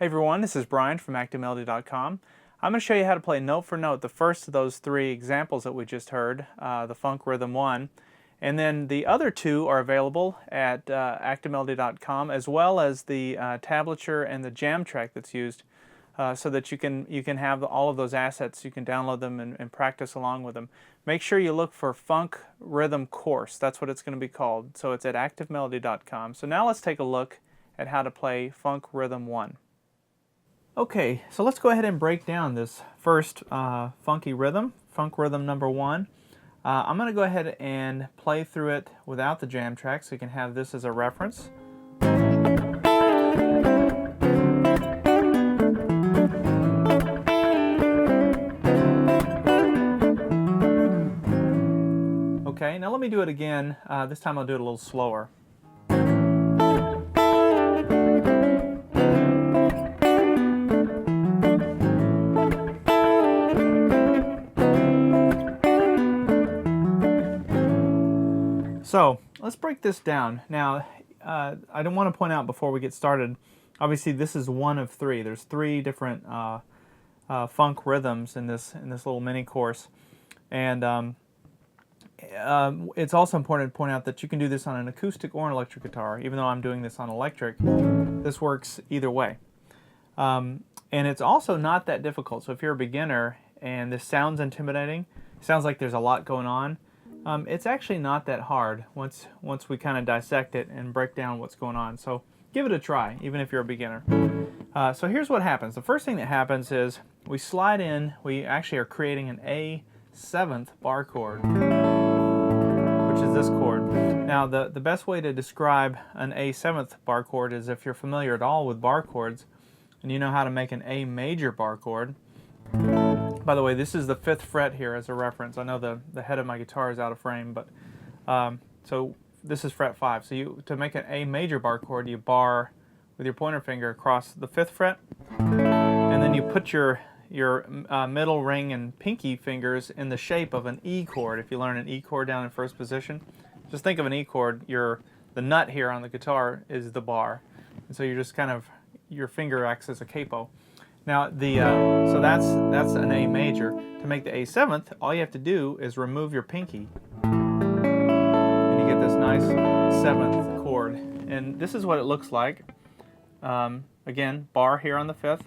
Hey everyone, this is Brian from ActiveMelody.com. I'm going to show you how to play note for note the first of those three examples that we just heard, the funk rhythm one. And then the other two are available at ActiveMelody.com, as well as the tablature and the jam track that's used, so that you can have all of those assets. You can download them and practice along with them. Make sure you look for Funk Rhythm Course. That's what it's going to be called. So it's at ActiveMelody.com. So now let's take a look at how to play Funk Rhythm 1. Okay, so let's go ahead and break down this first funky rhythm, funk rhythm number 1. I'm going to go ahead and play through it without the jam track so you can have this as a reference. Okay, now let me do it again. This time I'll do it a little slower. So let's break this down. Now, I don't want to point out before we get started, obviously this is one of three. There's three different funk rhythms in this little mini course. And it's also important to point out that you can do this on an acoustic or an electric guitar. Even though I'm doing this on electric, this works either way. And it's also not that difficult. So if you're a beginner and this sounds intimidating, sounds like there's a lot going on, it's actually not that hard once we kind of dissect it and break down what's going on. So give it a try, even if you're a beginner. So here's what happens. The first thing that happens is we slide in, we actually are creating an A7th bar chord, which is this chord. Now the best way to describe an A7th bar chord is if you're familiar at all with bar chords and you know how to make an A major bar chord. By the way, this is the 5th fret here as a reference. I know the head of my guitar is out of frame, but so this is fret 5. So to make an A major bar chord, you bar with your pointer finger across the 5th fret, and then you put your middle ring and pinky fingers in the shape of an E chord. If you learn an E chord down in first position, just think of an E chord. The nut here on the guitar is the bar, and so you're just kind of, your finger acts as a capo. Now so that's an A major. To make the A7th, all you have to do is remove your pinky, and you get this nice 7th chord. And this is what it looks like. Again, bar here on the 5th,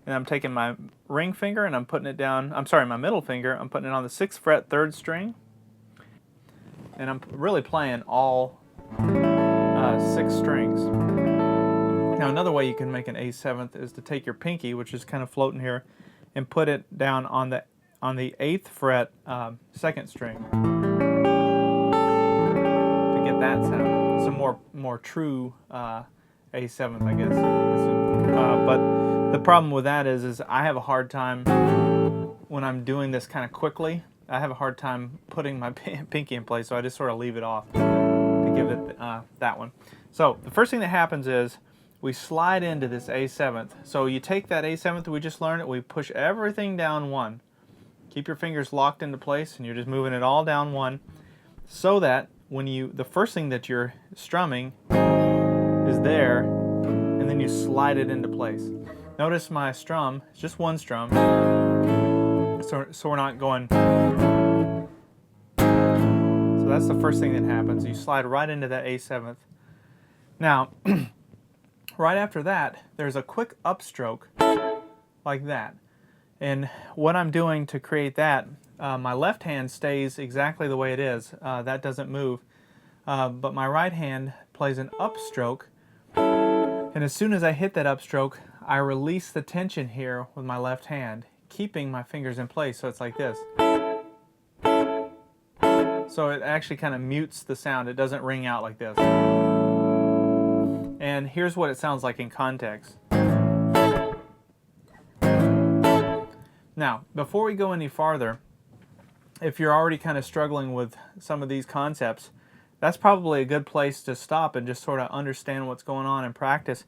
and I'm taking my ring finger and I'm putting it down. I'm sorry, my middle finger. I'm putting it on the 6th fret, 3rd string, and I'm really playing all 6 strings. Now another way you can make an A7th is to take your pinky, which is kind of floating here, and put it down on the 8th fret, 2nd string, to get that sound. It's a more true A7th, I guess. But the problem with that is I have a hard time when I'm doing this kind of quickly. I have a hard time putting my pinky in place, so I just sort of leave it off to give it that one. So the first thing that happens is we slide into this A7th. So you take that A7th we just learned, we push everything down 1. Keep your fingers locked into place, and you're just moving it all down 1, so that when the first thing that you're strumming is there, and then you slide it into place. Notice my strum, it's just one strum, so we're not going. So that's the first thing that happens. You slide right into that A7th. Now, right after that, there's a quick upstroke like that. And what I'm doing to create that, my left hand stays exactly the way it is. That doesn't move. But my right hand plays an upstroke. And as soon as I hit that upstroke, I release the tension here with my left hand, keeping my fingers in place. So it's like this. So it actually kind of mutes the sound. It doesn't ring out like this. And here's what it sounds like in context. Now, before we go any farther, if you're already kind of struggling with some of these concepts, that's probably a good place to stop and just sort of understand what's going on and practice.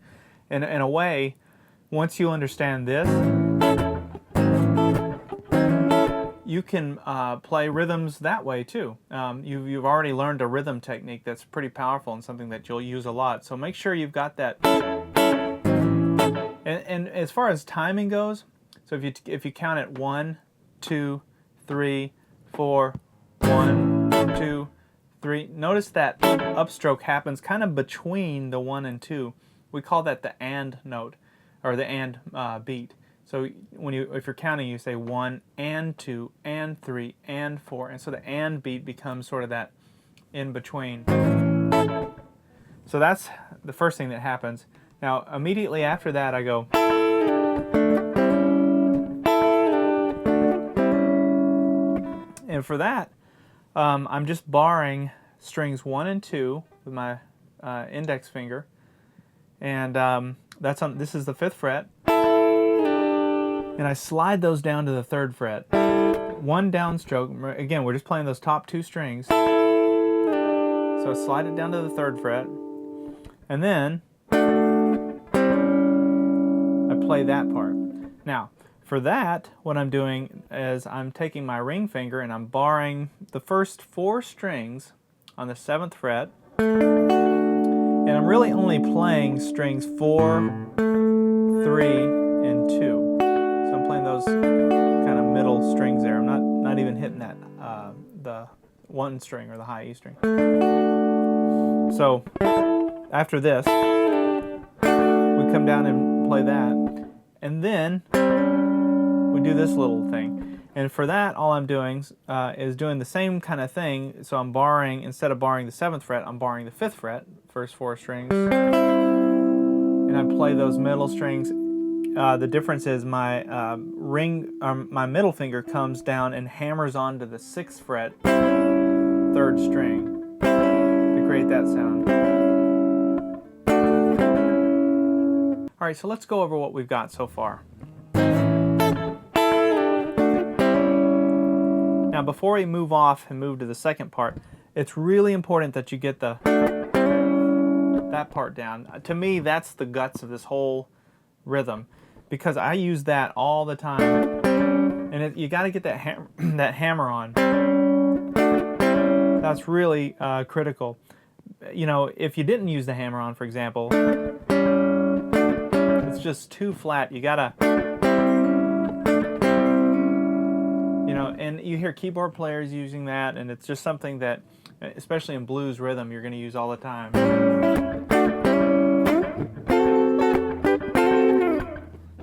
In a way, once you understand this, you can play rhythms that way too. You've already learned a rhythm technique that's pretty powerful and something that you'll use a lot. So make sure you've got that. And as far as timing goes, so if you count it 1, 2, 3, 4, 1, 2, 3, notice that upstroke happens kind of between the 1 and 2. We call that the and note, or the and beat. So if you're counting, you say 1 and 2 and 3 and 4, and so the and beat becomes sort of that in between. So that's the first thing that happens. Now immediately after that I go, and for that I'm just barring strings 1 and 2 with my index finger, and this is the 5th fret, and I slide those down to the 3rd fret. 1 downstroke, again we're just playing those top 2 strings, so I slide it down to the 3rd fret, and then I play that part. Now for that, what I'm doing is I'm taking my ring finger and I'm barring the first 4 strings on the 7th fret, and I'm really only playing strings 4, 3, and 2. So I'm playing those kind of middle strings there. I'm not even hitting that the 1 string or the high E string. So after this, we come down and play that, and then we do this little thing. And for that, all I'm doing is doing the same kind of thing. So I'm barring, instead of barring the 7th fret, I'm barring the 5th fret, first 4 strings, and I play those middle strings. The difference is my my middle finger comes down and hammers onto the 6th fret, 3rd string, to create that sound. All right, so let's go over what we've got so far. Now, before we move off and move to the second part, it's really important that you get that part down. To me, that's the guts of this whole rhythm, because I use that all the time, and you got to get that that hammer on. That's really critical. You know, if you didn't use the hammer on, for example, it's just too flat. You gotta, you know, and you hear keyboard players using that, and it's just something that, especially in blues rhythm, you're going to use all the time.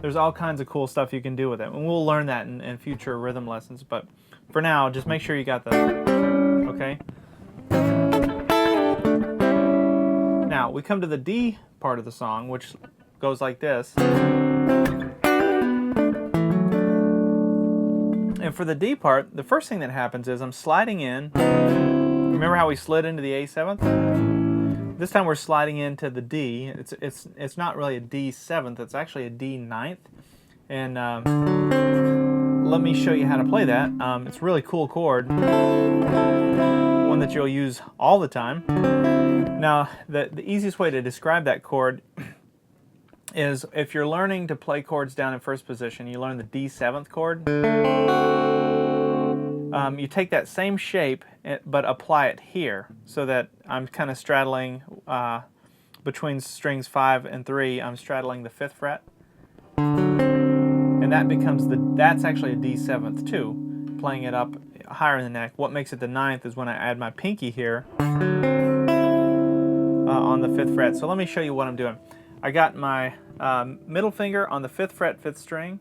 There's all kinds of cool stuff you can do with it, and we'll learn that in future rhythm lessons, but for now, just make sure you got the, okay? Now, we come to the D part of the song, which goes like this. And for the D part, the first thing that happens is I'm sliding in. Remember how we slid into the A7th? This time we're sliding into the D. It's not really a D7th, it's actually a D9th. And let me show you how to play that. It's a really cool chord, one that you'll use all the time. Now, the easiest way to describe that chord is if you're learning to play chords down in first position, you learn the D7th chord. You take that same shape but apply it here, so that I'm kind of straddling between strings 5 and 3. I'm straddling the 5th fret, and that becomes that's actually a D7th too, playing it up higher in the neck. What makes it the 9th is when I add my pinky here on the 5th fret. So let me show you what I'm doing. I got my middle finger on the 5th fret, 5th string,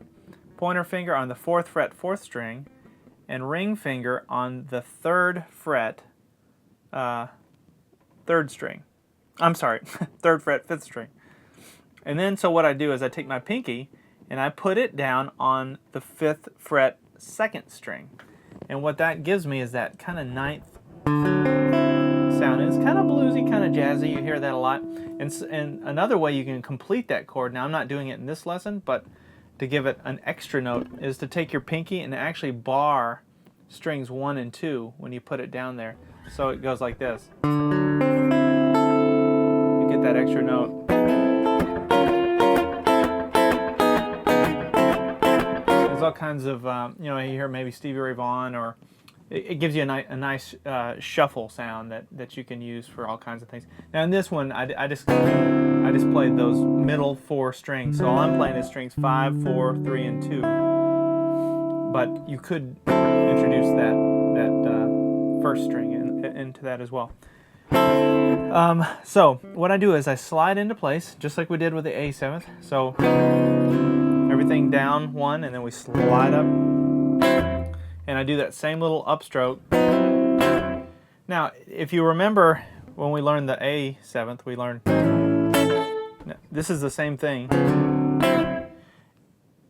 pointer finger on the 4th fret, 4th string, and ring finger on the 3rd fret, 3rd string. I'm sorry, 3rd fret, 5th string. And then, so what I do is I take my pinky and I put it down on the 5th fret, 2nd string. And what that gives me is that kind of 9th sound. And it's kind of bluesy, kind of jazzy. You hear that a lot. And another way you can complete that chord, now I'm not doing it in this lesson, but to give it an extra note, is to take your pinky and actually bar strings 1 and 2 when you put it down there. So it goes like this. You get that extra note. There's all kinds of, you know, you hear maybe Stevie Ray Vaughan or it gives you a nice shuffle sound that you can use for all kinds of things. Now in this one, I just played those middle 4 strings, so all I'm playing is strings 5, 4, 3, and 2. But you could introduce that first string into that as well. So what I do is I slide into place, just like we did with the A7th. So everything down 1, and then we slide up. And I do that same little upstroke. Now, if you remember when we learned the A7th, we learned this is the same thing.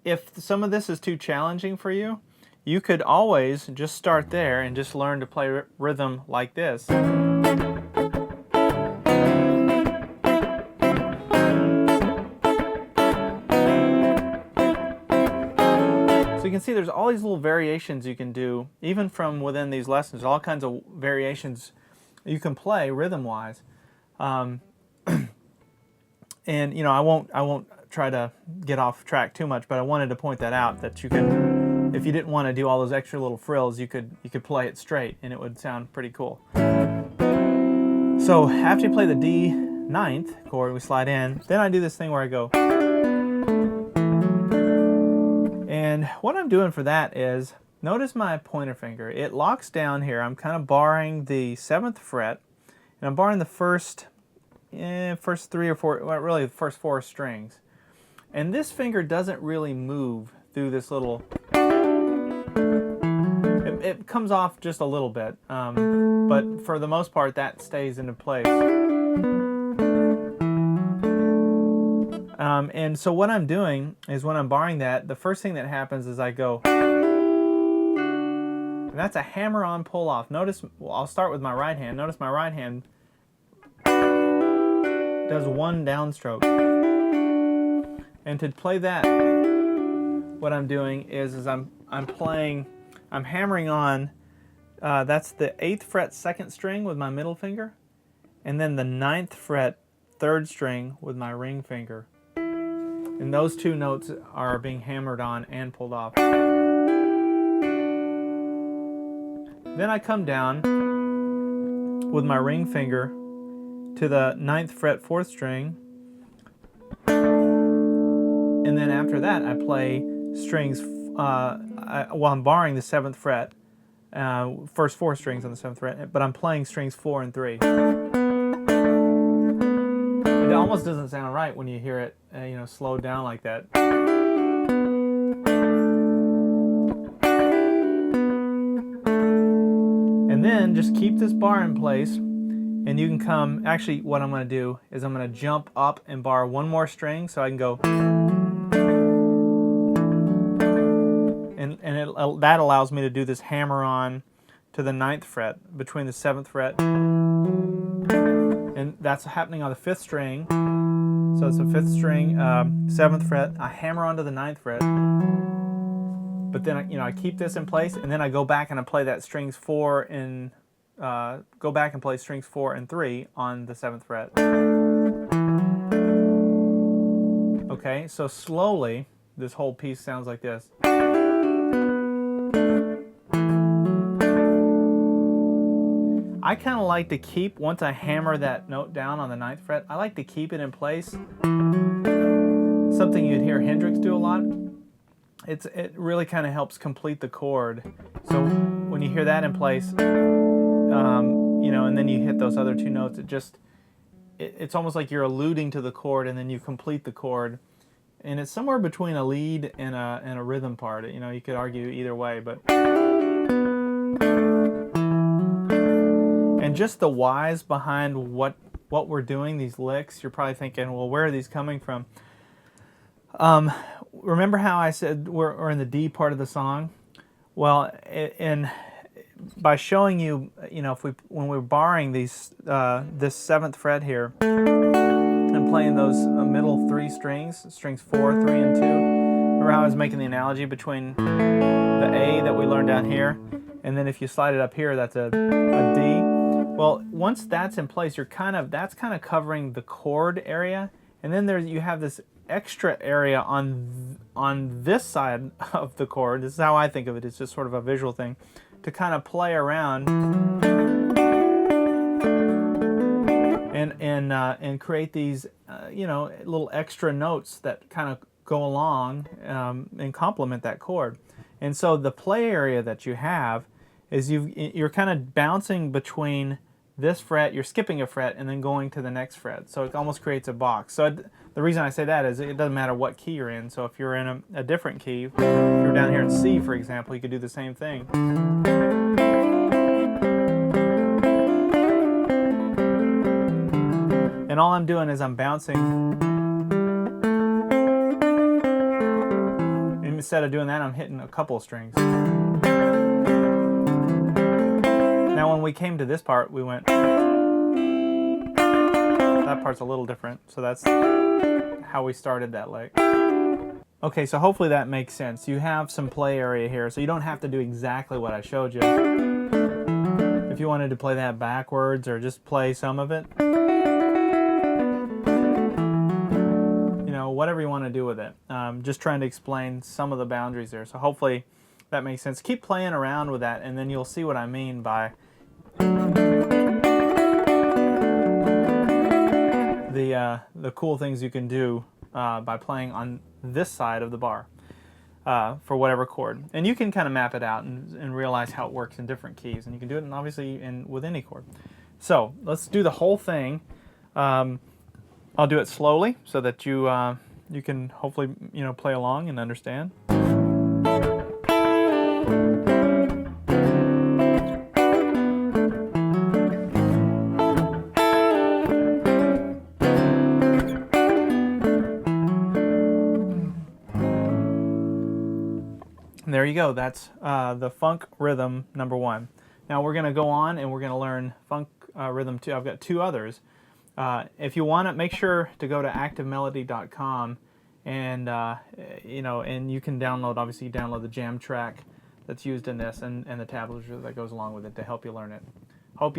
If some of this is too challenging for you, you could always just start there and just learn to play rhythm like this. So you can see there's all these little variations you can do, even from within these lessons, all kinds of variations you can play rhythm-wise. And you know, I won't try to get off track too much, but I wanted to point that out, that you can, if you didn't want to do all those extra little frills, you could play it straight and it would sound pretty cool. So after you play the D ninth chord, we slide in, then I do this thing where I go. And what I'm doing for that is, notice my pointer finger. It locks down here. I'm kind of barring the 7th fret, and I'm barring the first 3 or 4, well, really the first 4 strings. And this finger doesn't really move through this little, it comes off just a little bit, but for the most part that stays into place. And so what I'm doing is, when I'm barring that, the first thing that happens is I go, and that's a hammer-on pull-off. Notice, well, I'll start with my right hand. Notice my right hand does 1 downstroke. And to play that, what I'm doing is I'm hammering on, that's the 8th fret 2nd string with my middle finger, and then the 9th fret 3rd string with my ring finger. And those 2 notes are being hammered on and pulled off. Then I come down with my ring finger to the 9th fret 4th string, and then after that I play strings, well, I'm barring the 7th fret, first 4 strings on the 7th fret, but I'm playing strings 4 and 3. It almost doesn't sound right when you hear it, you know, slowed down like that. And then just keep this bar in place, and you can come, actually what I'm going to do is I'm going to jump up and bar 1 more string, so I can go, and that allows me to do this hammer on to the 9th fret between the 7th fret, and that's happening on the 5th string. So it's a 5th string, 7th fret, I hammer onto the 9th fret, but then I keep this in place, and then I go back and I play that strings 4 and go back and play strings 4 and 3 on the 7th fret. Okay, so slowly this whole piece sounds like this. I kind of like to keep, once I hammer that note down on the 9th fret, I like to keep it in place. Something you'd hear Hendrix do a lot. It really kind of helps complete the chord. So when you hear that in place, you know, and then you hit those other 2 notes, it's almost like you're alluding to the chord, and then you complete the chord. And it's somewhere between a lead and a rhythm part. You know, you could argue either way, but. And just the whys behind what we're doing, these licks, you're probably thinking, well, where are these coming from? Remember how I said we're in the D part of the song? Well, by showing you, you know, when we're barring these this 7th fret here and playing those middle 3 strings, strings 4, 3, and 2. Remember how I was making the analogy between the A that we learned down here, and then if you slide it up here, that's a D. Well, once that's in place, that's kind of covering the chord area, and then you have this extra area on this side of the chord. This is how I think of it. It's just sort of a visual thing, to kind of play around and create these you know, little extra notes that kind of go along and complement that chord. And so the play area that you have is you're kind of bouncing between this fret, you're skipping a fret and then going to the next fret. So it almost creates a box. So the reason I say that is it doesn't matter what key you're in. So if you're in a different key, if you're down here in C, for example, you could do the same thing. And all I'm doing is I'm bouncing. Instead of doing that, I'm hitting a couple of strings. Now when we came to this part, we went, that part's a little different, so that's how we started that lick. Okay, so hopefully that makes sense. You have some play area here, so you don't have to do exactly what I showed you. If you wanted to play that backwards or just play some of it, you know, whatever you want to do with it. Just trying to explain some of the boundaries there, so hopefully that makes sense. Keep playing around with that, and then you'll see what I mean by the cool things you can do by playing on this side of the bar for whatever chord. And you can kind of map it out and realize how it works in different keys. And you can do it obviously with any chord. So let's do the whole thing. I'll do it slowly so that you can hopefully, you know, play along and understand. And there you go. That's the funk rhythm number 1. Now we're going to go on and we're going to learn funk rhythm 2. I've got 2 others. If you want to, make sure to go to activemelody.com and you know, and you can download, obviously download the jam track that's used in this and the tablature that goes along with it to help you learn it.